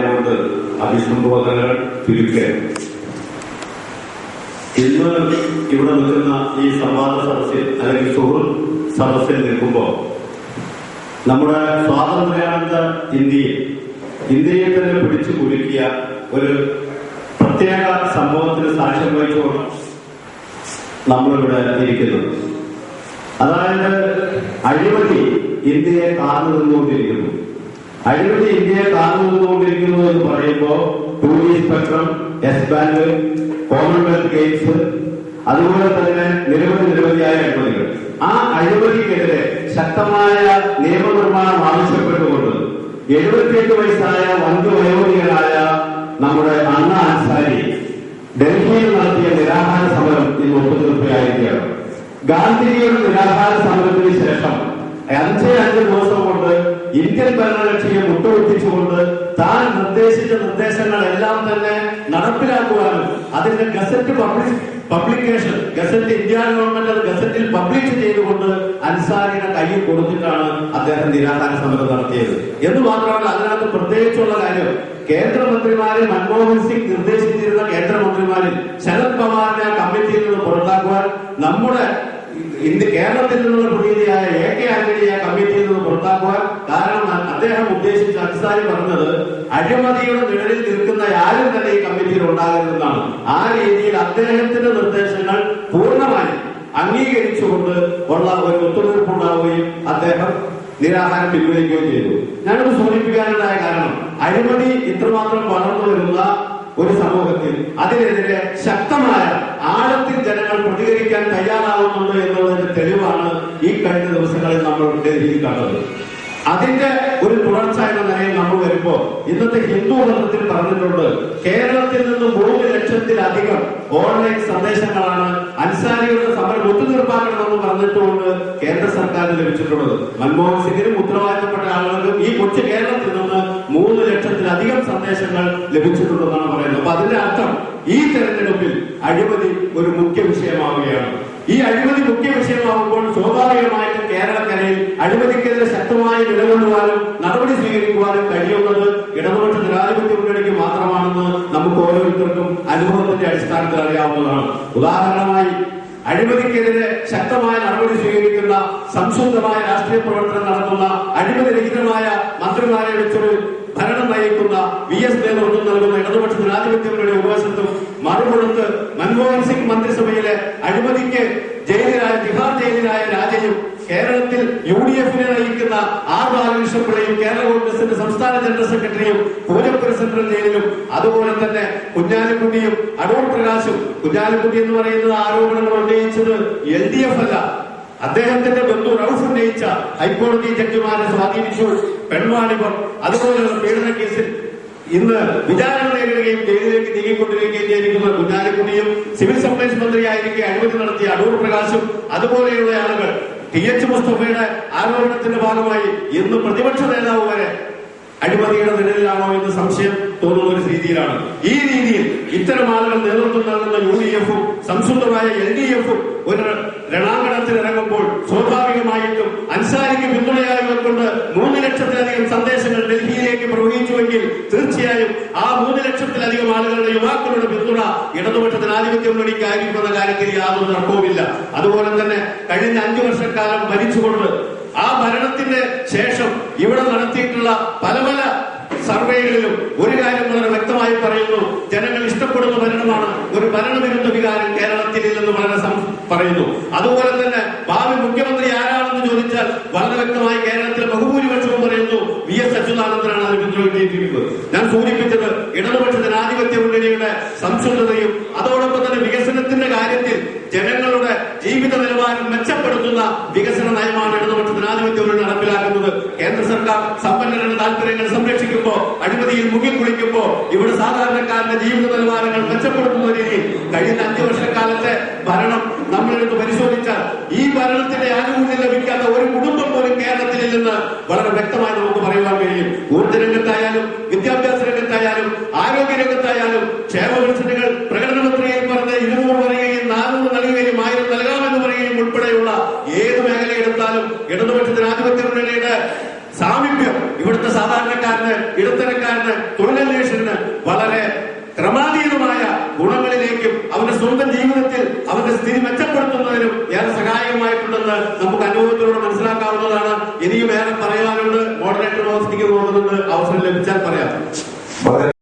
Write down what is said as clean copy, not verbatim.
സമയമായതുകൊണ്ട് അഭിസംബോധനകൾ ചുരുക്കുകയാണ്. ഇന്ന് ഇവിടെ നിൽക്കുന്ന ഈ സംവാദ സദസ്സിൽ അല്ലെങ്കിൽ സുഹൃത്ത് സദസ്സിൽ നിൽക്കുമ്പോൾ നമ്മുടെ സ്വാതന്ത്ര്യാനന്ത ഇന്ത്യയെ തന്നെ പിടിച്ചു കുലുക്കിയ ഒരു പ്രത്യേക സംഭവത്തിന് സാക്ഷ്യം വഹിച്ചുകൊണ്ട് നമ്മളിവിടെ ഇരിക്കുന്നത്. അതായത് അഴിമതി ഇന്ത്യയെ കാർന്നു നിന്നുകൊണ്ടിരിക്കുന്നു. അഴിമതി ഇന്ത്യയെ കാർന്നു നിന്നുകൊണ്ടിരിക്കുന്നു എന്ന് പറയുമ്പോൾ 2G spectrum, yes bank, Commonwealth games, അതുപോലെ തന്നെ നിരവധിയായ അഴിമതികൾ. ആ അഴിമതിക്കെതിരെ ശക്തമായ നിയമനിർമ്മാണം ആവശ്യപ്പെട്ടുകൊണ്ട് 78 വയസ്സായ വയോധികനായ നമ്മുടെ അണ്ണ അൻസാരി ഡൽഹിയിൽ നടത്തിയ നിരാഹാര സമരം ഇന്ന് ഒത്തുതീർപ്പായിരിക്കുകയാണ്. ഗാന്ധിജിയുടെ നിരാഹാര സമരത്തിന് ശേഷം 5 ദിവസം കൊണ്ട് ഇന്ത്യൻ ഭരണകക്ഷിയെ മുട്ടുകുത്തിച്ചുകൊണ്ട് താൻ നിർദ്ദേശിച്ച നിർദ്ദേശങ്ങളെല്ലാം തന്നെ നടപ്പിലാക്കുവാനും അതിന്റെ ഗസറ്റ് പബ്ലിക്കേഷൻ ഇന്ത്യ ഗവൺമെന്റ് അത് ഗസറ്റിൽ പബ്ലിഷ് ചെയ്തുകൊണ്ട് അൻസാരിയുടെ കയ്യിൽ കൊടുത്തിട്ടാണ് അദ്ദേഹം നിരാഹാര സമരം നടത്തിയത്. എന്ന് മാത്രമല്ല, അതിനകത്ത് പ്രത്യേകിച്ചുള്ള കാര്യം, കേന്ദ്രമന്ത്രിമാരെ മൻമോഹൻ സിംഗ് നിർദ്ദേശിച്ചിരുന്ന കേന്ദ്രമന്ത്രിമാരിൽ ശരത് പവാറിനെ ആ കമ്മിറ്റിയിൽ നിന്ന് പുറത്താക്കുവാൻ നമ്മുടെ കേരളത്തിൽ നിന്നുള്ള പ്രതിനിധിയായ AK ആന്റണിയെ കമ്മിറ്റിയിൽ നിന്ന് പുറത്താക്കുവാൻ കാരണം അദ്ദേഹം ഉദ്ദേശിച്ച അൻസാരി പറഞ്ഞത് അഴിമതിയുടെ നിഴലിൽ നിൽക്കുന്ന ആരും തന്നെ ഈ കമ്മിറ്റിയിൽ ഉണ്ടാകരുതെന്നാണ്. ആ രീതിയിൽ അദ്ദേഹത്തിന്റെ നിർദ്ദേശങ്ങൾ പൂർണ്ണമായി അംഗീകരിച്ചുകൊണ്ട് ഉള്ള ഒരു ഒത്തുതീർപ്പുണ്ടാവുകയും അദ്ദേഹം നിരാഹാരം പിൻവലിക്കുകയും ചെയ്തു. ഞാനത് സൂചിപ്പിക്കാനുണ്ടായ കാരണം അഴിമതി ഇത്രമാത്രം വളർന്നു വരുന്ന ഒരു സമൂഹത്തിൽ അതിനെതിരെ ശക്തമായ ആഴത്തിൽ ജനങ്ങൾ പ്രതികരിക്കാൻ തയ്യാറാവുന്നുണ്ട് എന്നുള്ളതിന്റെ തെളിവാണ് ഈ കഴിഞ്ഞ ദിവസങ്ങളിൽ നമ്മൾ ഡൽഹിയിൽ കണ്ടത്. അതിന്റെ ഒരു തുടർച്ച എന്ന നിലയിൽ നമ്മൾ വരുമ്പോൾ ഇന്നത്തെ ഹിന്ദു മതത്തിൽ പറഞ്ഞിട്ടുണ്ട്, കേരളത്തിൽ നിന്ന് 3 ലക്ഷത്തിലധികം ഓൺലൈൻ സന്ദേശങ്ങളാണ് അൻസാരിയുടെ സമരം ഒത്തുതീർപ്പാക്കണമെന്ന് പറഞ്ഞിട്ടുകൊണ്ട് കേന്ദ്ര സർക്കാരിന് ലഭിച്ചിട്ടുള്ളത്. മൻമോഹൻ സിംഗിനും ഉത്തരവാദിത്തപ്പെട്ട ആളുകൾക്കും ഈ കൊച്ചു കേരളത്തിൽ നിന്ന് 3 ലക്ഷത്തിലധികം സന്ദേശങ്ങൾ ലഭിച്ചിട്ടുണ്ടെന്നാണ് പറയുന്നത്. അപ്പൊ അതിന്റെ അർത്ഥം ഈ തെരഞ്ഞെടുപ്പിൽ അഴിമതി ഒരു മുഖ്യ വിഷയമാവുകയാണ്. ഈ അഴിമതി മുഖ്യ വിഷയമാകുമ്പോൾ സ്വാഭാവികമായിട്ടും കേരളക്കരയിൽ അഴിമതിക്കെതിരെ ശക്തമായി നിലകൊള്ളുവാനും നടപടി സ്വീകരിക്കുവാനും കഴിയുന്നത് ഇടതുപക്ഷ ജനാധിപത്യ മുന്നണിക്ക് മാത്രമാണെന്ന് നമുക്ക് ഓരോരുത്തർക്കും അനുഭവത്തിന്റെ അടിസ്ഥാനത്തിൽ അറിയാവുന്നതാണ്. ഉദാഹരണമായി, അഴിമതിക്കെതിരെ ശക്തമായ നടപടി സ്വീകരിക്കുന്ന, സംശുദ്ധമായ രാഷ്ട്രീയ പ്രവർത്തനം നടത്തുന്ന, അഴിമതിരഹിതമായ മന്ത്രിമാരെ വെച്ചൊരു ഭരണം നയിക്കുന്ന VS നേതൃത്വം നൽകുന്ന ഇടതുപക്ഷ ജനാധിപത്യ മുന്നണി ഉപവശത്തും മറുപുറത്ത് മൻമോഹൻ സിംഗ് മന്ത്രിസഭയിലെ അഴിമതിക്ക് തിഹാർ ജയിലിലായ രാജയും കേരളത്തിൽ UDF-നെ നയിക്കുന്ന R ബാലകൃഷ്ണപിള്ളയും കേരള കോൺഗ്രസിന്റെ സംസ്ഥാന ജനറൽ സെക്രട്ടറിയും പൂജപ്പുര സെൻട്രൽ ജയിലിലും, അതുപോലെ തന്നെ കുഞ്ഞാലിക്കുട്ടിയും അടൂർ പ്രകാശും. കുഞ്ഞാലിക്കുട്ടി എന്ന് പറയുന്നത് ആരോപണങ്ങൾ ഉന്നയിച്ചത് LDF അല്ല, അദ്ദേഹത്തിന്റെ ബന്ധു റൌഫ് ഉന്നയിച്ച ഹൈക്കോടതി ജഡ്ജിമാരെ സ്വാധീനിച്ചു, പെൺവാണിഭം, അതുപോലെയുള്ള പീഡന കേസിൽ ഇന്ന് വിചാരണ നേരിടുകയും ജയിലിലേക്ക് നീങ്ങിക്കൊണ്ടിരിക്കുകയും ചെയ്തിരിക്കുന്ന കുഞ്ഞാലിക്കുട്ടിയും സിവിൽ സപ്ലൈസ് മന്ത്രിയായിരിക്കെ അഴിമതി നടത്തിയ അടൂർ പ്രകാശും അതുപോലെയുള്ള ആളുകൾ TH മുസ്തഫയുടെ ആരോപണത്തിന്റെ ഭാഗമായി ഇന്ന് പ്രതിപക്ഷ നേതാവ് വരെ അഴിമതിയുടെ നിഴലിലാണോ എന്ന് സംശയം തോന്നുന്ന ഒരു രീതിയിലാണ്. ഈ രീതിയിൽ ഇത്തരം ആളുകൾ നേതൃത്വം നൽകുന്ന UDF-ഉം സംശുദ്ധമായ LDF-ഉം ഒരു രണാങ്കണത്തിൽ ഇറങ്ങുമ്പോൾ സ്വാഭാവികമായിട്ടും അൻസാരിക്ക് പിന്തുണയായവർക്കൊണ്ട് 3 ലക്ഷത്തിലധികം സന്ദേശങ്ങൾ ഡൽഹിയിലേക്ക് പ്രവഹിച്ചുവെങ്കിൽ തീർച്ചയായും ആ 3 ലക്ഷത്തിലധികം ആളുകളുടെ യുവാക്കളുടെ പിന്തുണ ഇടതുപക്ഷ ജനാധിപത്യ മുന്നണിക്ക് ആയിരിക്കുന്ന കാര്യത്തിൽ യാതൊരു തർക്കവുമില്ല. അതുപോലെ തന്നെ കഴിഞ്ഞ 5 വർഷക്കാലം ഭരിച്ചുകൊണ്ട് ആ ഭരണത്തിന്റെ ശേഷം ഇവിടെ നടത്തിയിട്ടുള്ള പല സർവേകളിലും ഒരു കാര്യം വളരെ വ്യക്തമായി പറയുന്നു, ജനങ്ങൾ ഇഷ്ടപ്പെടുന്ന ഭരണമാണ്, ഒരു ഭരണവിരുദ്ധ വികാരം കേരളത്തിൽ ഇല്ലെന്ന് വളരെ പറയുന്നു. അതുപോലെ തന്നെ ഭാവി മുഖ്യമന്ത്രി ആരാണെന്ന് ചോദിച്ചാൽ വളരെ വ്യക്തമായി കേരളത്തിലെ ബഹുഭൂരിപക്ഷവും പറയുന്നു VS അച്യുതാനന്ദനാണ് അത് പിന്തുണയ്ക്കേണ്ടിയിരിക്കുന്നത്. ഞാൻ സൂചിപ്പിച്ചത് ഇടതുപക്ഷ ജനാധിപത്യ മുന്നണിയുടെ സംശുദ്ധതയും അതോടൊപ്പം തന്നെ വികസനത്തിന്റെ കാര്യത്തിൽ ജനങ്ങളുടെ ജീവിത നിലവാരം മെച്ചപ്പെടുത്തുന്ന വികസന നയമാണ് ഇടതുപക്ഷ ജനാധിപത്യ മുന്നണി നടപ്പിലാക്കുന്നത്. കേന്ദ്ര സർക്കാർ സമ്പന്നരുടെ താല്പര്യങ്ങൾ സംരക്ഷിക്കുമ്പോൾ, അഴിമതിയിൽ മുങ്ങിക്കുളിക്കുമ്പോൾ ഇവിടെ സാധാരണക്കാരന്റെ ജീവിത നിലവാരങ്ങൾ മെച്ചപ്പെടുത്തുന്ന രീതിയിൽ കഴിഞ്ഞ 5 വർഷക്കാലത്തെ ഭരണം നമ്മളെടുത്ത് പരിശോധിച്ചാൽ ഈ ഭരണത്തിന്റെ ആനുകൂല്യം ലഭിക്കാത്ത ഒരു കുടുംബം പോലും കേരളത്തിലില്ലെന്ന് വളരെ വ്യക്തമായി നമുക്ക് പറയുവാൻ കഴിയും. ഊർജ്ജ രംഗത്തായാലും വിദ്യാഭ്യാസ രംഗത്തായാലും ആരോഗ്യ രംഗത്തായാലും ക്ഷേമ പെൻഷനുകൾ പ്രകടനപത്രികയിൽ പറഞ്ഞ് 200 പറയുകയും 400 നൽകുകയും 1000 നൽകാമെന്ന് പറയുകയും ഉൾപ്പെടെയുള്ള ഏത് മേഖലയെടുത്താലും ഇടതുപക്ഷ ജനാധിപത്യ മുന്നണിയുടെ സാമീപ്യം ഇവിടുത്തെ സാധാരണക്കാരന്, ഇടത്തരക്കാരന്, തൊഴിലാളി തൊഴിലന്വേഷണത്തിന് വളരെ ക്രമാതീതമായ ഗുണങ്ങളിലേക്കും അവന്റെ സ്വന്തം ജീവിതത്തിൽ അവന്റെ സ്ഥിതി മെച്ചപ്പെടുത്തുന്നതിനും ഏറെ സഹായകമായിട്ടുണ്ടെന്ന് നമുക്ക് അനുഭവത്തിലൂടെ മനസ്സിലാക്കാവുന്നതാണ്. ഇനിയും ഏറെ പറയാനുണ്ട്. മോഡറേറ്റർ അവസ്ഥയ്ക്ക് പോകുന്നുണ്ട്. അവസരം ലഭിച്ചാൽ പറയാം.